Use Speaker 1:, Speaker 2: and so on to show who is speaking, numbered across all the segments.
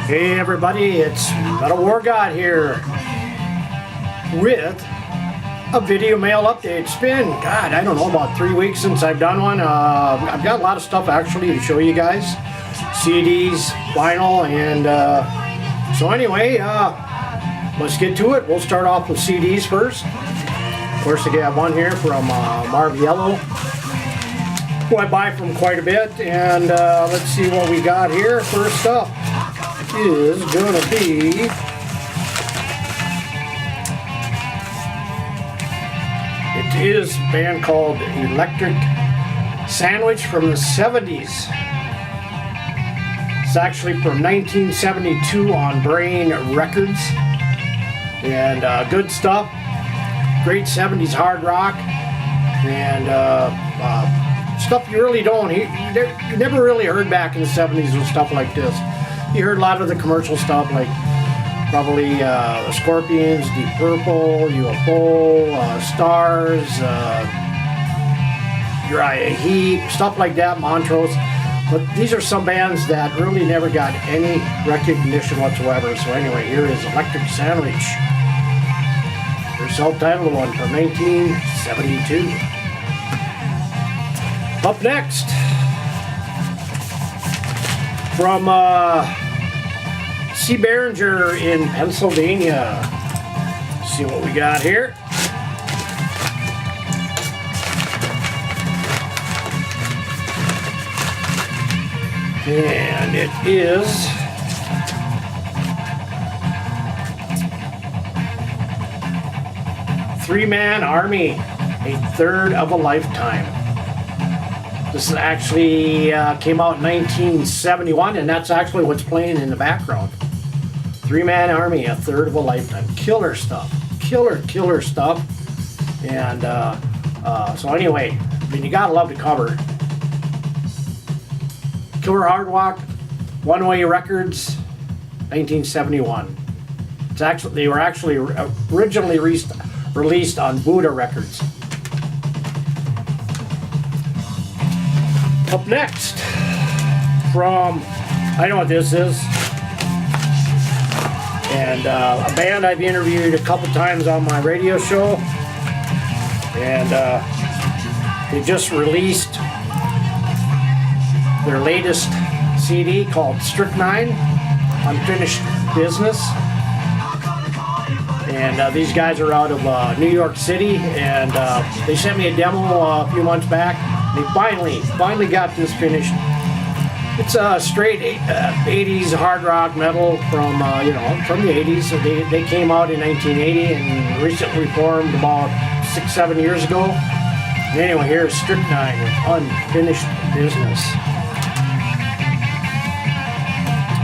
Speaker 1: Hey everybody, it's Metalwargod here with a video mail update. It's been, God, I don't know, about 3 weeks since I've done one. I've got a lot of stuff actually to show you guys. CDs, vinyl, and so anyway, let's get to it. We'll start off with CDs first. Of course, I got one here from Marv Yellow, who I buy from quite a bit, and let's see what we got here. First up is gonna be it is a band called Electric Sandwich from the 70s. It's actually from 1972 on Brain Records, and good stuff. Great 70s hard rock, and stuff you really don't hear. You never really heard back in the 70s with stuff like this. You heard a lot of the commercial stuff, like probably Scorpions, Deep Purple, UFO, Stars, Uriah Heep, stuff like that, Montrose. But these are some bands that really never got any recognition whatsoever. So anyway, here is Electric Sandwich, their self-titled one from 1972. Up next, from C. Behringer in Pennsylvania. Let's see what we got here. And it is Three-Man Army, A Third of a Lifetime. This actually came out in 1971, and that's actually what's playing in the background. Three-Man Army, A Third of a Lifetime. Killer stuff. Killer stuff. And so anyway, I mean, you gotta love the cover. Killer Hard Rock, One Way Records, 1971. It's actually, they were actually originally released on Buddha Records. Up next, from, I know what this is, and a band I've interviewed a couple times on my radio show, and they just released their latest CD called Strychnine, Unfinished Business. And these guys are out of New York City, and they sent me a demo a few months back. They finally got this finished. It's a straight 80s hard rock metal from from the 80s. So they came out in 1980 and recently formed about 6-7 years ago. Anyway, here's Strychnine with Unfinished Business.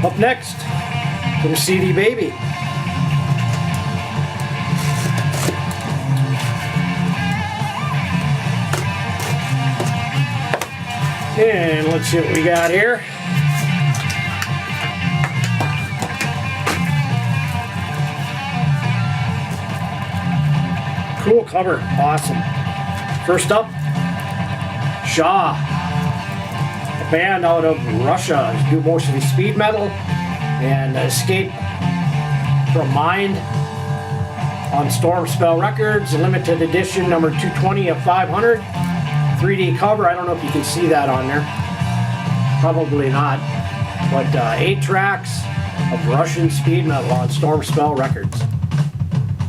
Speaker 1: Up next, from CD Baby. And let's see what we got here. Cool cover, awesome. First up, Shaw, a band out of Russia. They do mostly speed metal, and Escape from Mind on Stormspell Records, limited edition number 220 of 500. 3D cover. I don't know if you can see that on there. Probably not. But 8 tracks of Russian speed metal on Stormspell Records.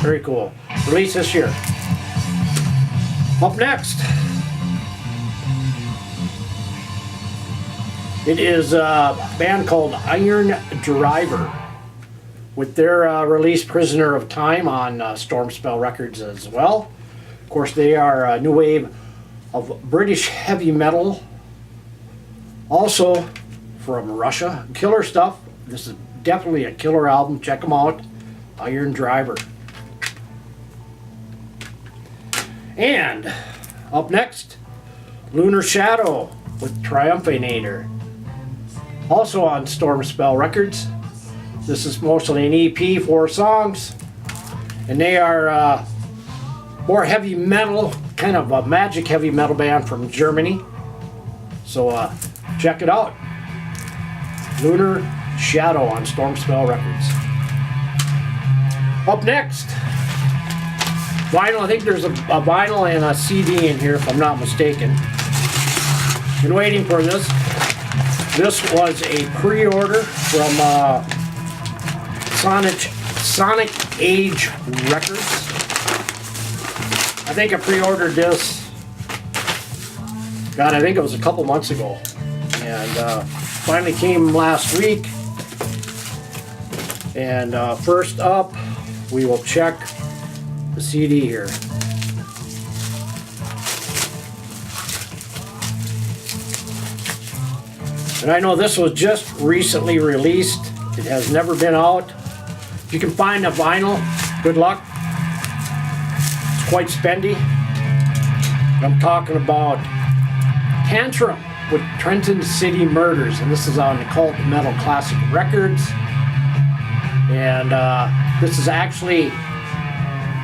Speaker 1: Very cool. Released this year. Up next, it is a band called Iron Driver with their release Prisoner of Time on Stormspell Records as well. Of course, they are a new wave of British heavy metal, also from Russia. Killer stuff. This is definitely a killer album. Check them out. Iron Driver. And up next, Lunar Shadow with Triumphinator, also on Stormspell Records. This is mostly an EP, 4 songs, and they are more heavy metal, kind of a magic heavy metal band from Germany. So check it out. Lunar Shadow on Storm Spell Records. Up next, vinyl. I think there's a vinyl and a CD in here, if I'm not mistaken. Been waiting for this. This was a pre-order from Sonic Age Records. I think I pre-ordered this. God, I think it was a couple months ago, and finally came last week. And first up, we will check the CD here. And I know this was just recently released. It has never been out. If you can find a vinyl, good luck. It's quite spendy. I'm talking about Tantrum with Trenton City Murders, and this is on Occult Metal Classic Records. And this is actually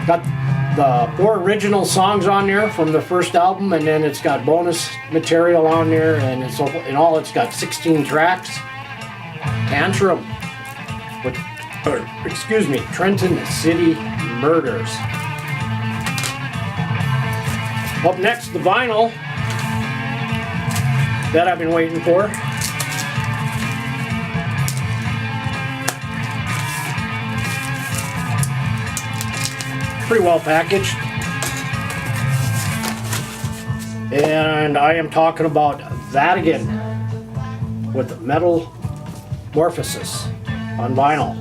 Speaker 1: got the 4 original songs on there from the first album, and then it's got bonus material on there, and it's in all it's got 16 tracks. Tantrum with, Trenton City Murders. Up next, the vinyl that I've been waiting for. Pretty well packaged. And I am talking about Vatican with Metamorphosis on vinyl,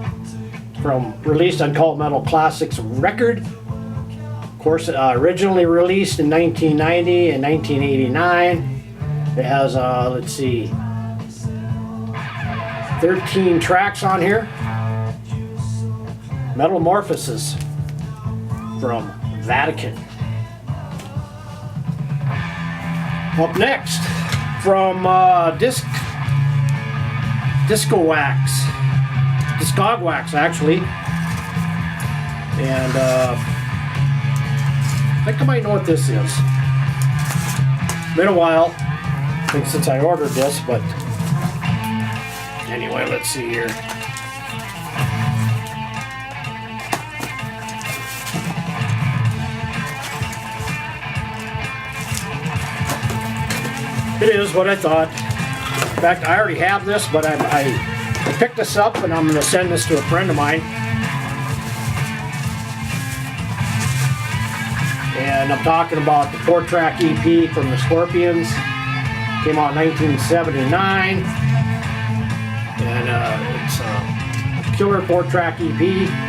Speaker 1: released on Cult Metal Classics record. Of course, originally released in 1990 and 1989. It has, let's see, 13 tracks on here. Metamorphosis from Vatican. Up next, from Discogwax actually, and I think I might know what this is. Been a while, I think, since I ordered this, but anyway, let's see here. It is what I thought. In fact, I already have this, but I picked this up, and I'm going to send this to a friend of mine. And I'm talking about the 4-track EP from the Scorpions. Came out in 1979. And it's a killer 4-track EP.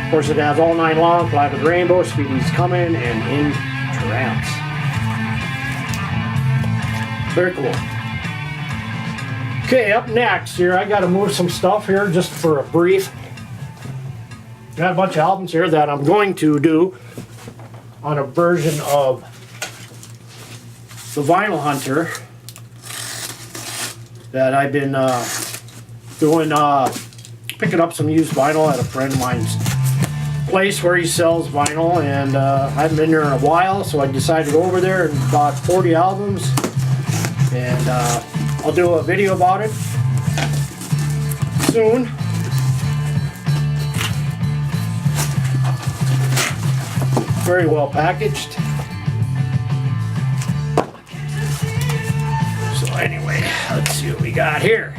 Speaker 1: Of course, it has All Night Long, Fly with Rainbow, Speedy's Coming, and In Trance. Very cool. Okay, up next here, I got to move some stuff here just for a brief. Got a bunch of albums here that I'm going to do on a version of the Vinyl Hunter that I've been doing, picking up some used vinyl at a friend of mine's place where he sells vinyl, and I haven't been there in a while, so I decided to go over there and bought 40 albums, and I'll do a video about it soon. Very well packaged. So anyway, let's see what we got here.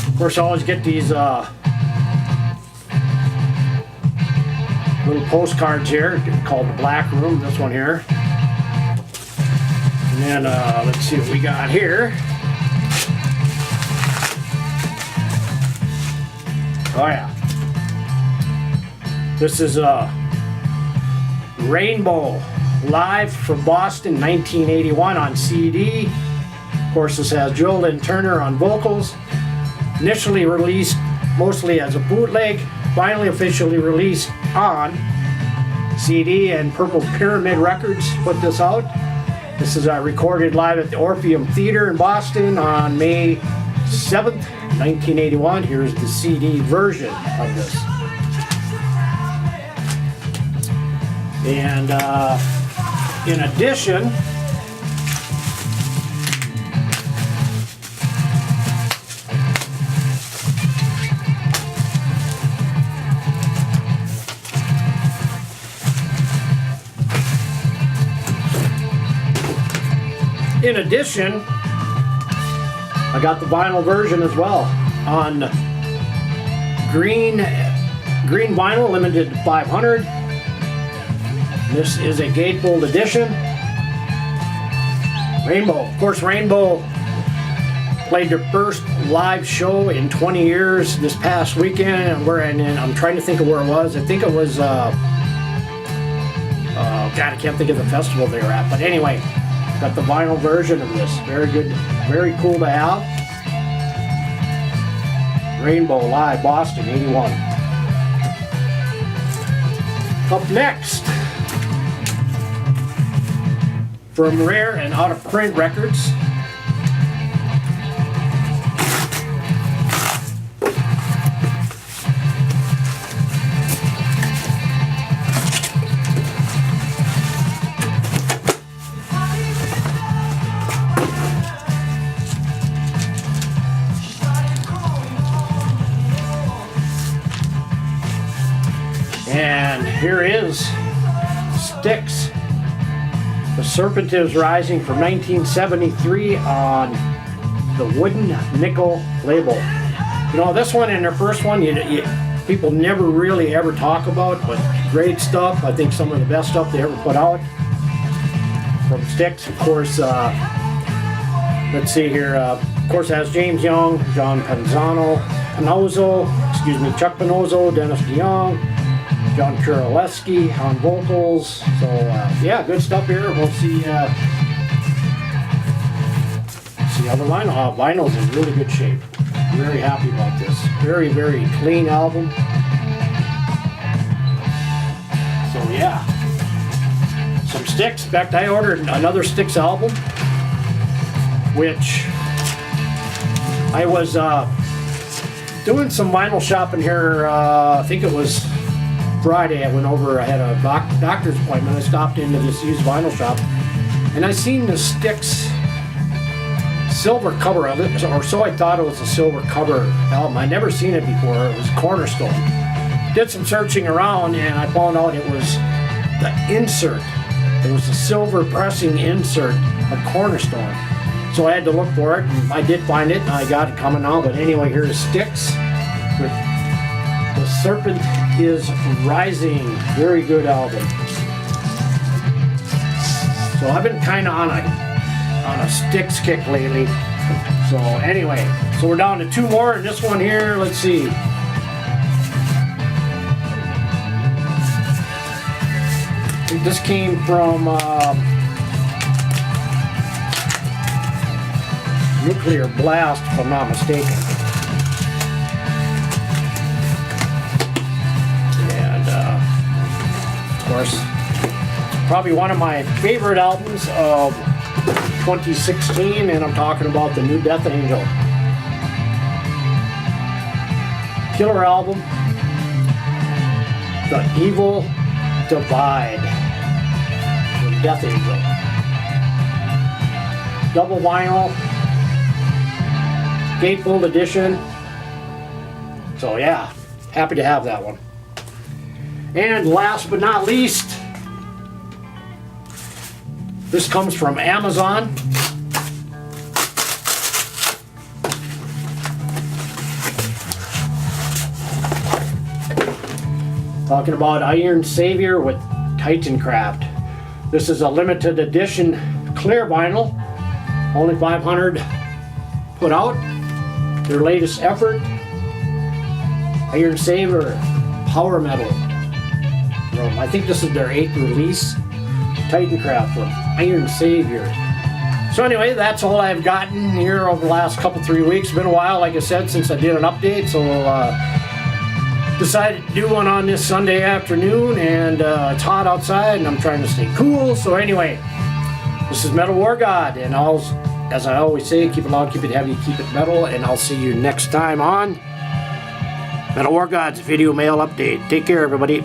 Speaker 1: Of course, I always get these little postcards here called the Black Room, this one here. And then let's see what we got here. Oh yeah. This is Rainbow live from Boston 1981 on CD. Of course, this has Joe Lynn Turner on vocals. Initially released mostly as a bootleg, finally officially released on CD, and Purple Pyramid Records put this out. This is recorded live at the Orpheum Theater in Boston on May 7th, 1981. Here's the CD version of this. And in addition, I got the vinyl version as well on green vinyl, limited to 500. This is a gatefold edition. Rainbow, of course, Rainbow played their first live show in 20 years this past weekend, and I'm trying to think of where it was. I think it was, God, I can't think of the festival they were at, but anyway. Got the vinyl version of this. Very good, very cool to have. Rainbow Live, Boston, 81. Up next, from Rare and Out of Print Records, and here is Styx. The Serpent is Rising from 1973 on the Wooden Nickel label. You know, this one and their first one, people never really ever talk about, but great stuff. I think some of the best stuff they ever put out from Styx. Of course, let's see here. Of course, it has James Young, John Panozzo, Chuck Panozzo, Dennis DeYoung, John Kuraleski on vocals. So yeah, good stuff here. We'll see how the vinyl. Vinyl's in really good shape. Very happy about this. Very, very clean album. So yeah, some Styx. In fact, I ordered another Styx album, which I was doing some vinyl shopping here. I think it was Friday. I went over, I had a doctor's appointment. I stopped into this used vinyl shop and I seen the Styx silver cover, or so I thought it was a silver cover album. I never seen it before. It was Cornerstone. Did some searching around and I found out it was the insert. It was the silver pressing insert of Cornerstone. So I had to look for it and I did find it and I got it coming out. But anyway, here's Styx with The Serpent is Rising. Very good album. So I've been kind of on a Styx kick lately. So anyway, so we're down to two more, and this one here, let's see. I think this came from Nuclear Blast, if I'm not mistaken. Of course, probably one of my favorite albums of 2016, and I'm talking about the new Death Angel. Killer album, The Evil Divide from Death Angel. Double vinyl, gatefold edition. So yeah, happy to have that one. And last but not least, this comes from Amazon. Talking about Iron Savior with Titancraft. This is a limited edition clear vinyl, only 500 put out. Their latest effort, Iron Savior Power Metal. I think this is their 8th release. Titancraft from Iron Savior. So anyway, that's all I've gotten here over the last three weeks. It's been a while, like I said, since I did an update, so decided to do one on this Sunday afternoon, and it's hot outside and I'm trying to stay cool. So anyway, this is Metalwargod, and I'll as I always say, keep it long, keep it heavy, keep it metal, and I'll see you next time on Metalwargod's Video Mail Update. Take care, everybody.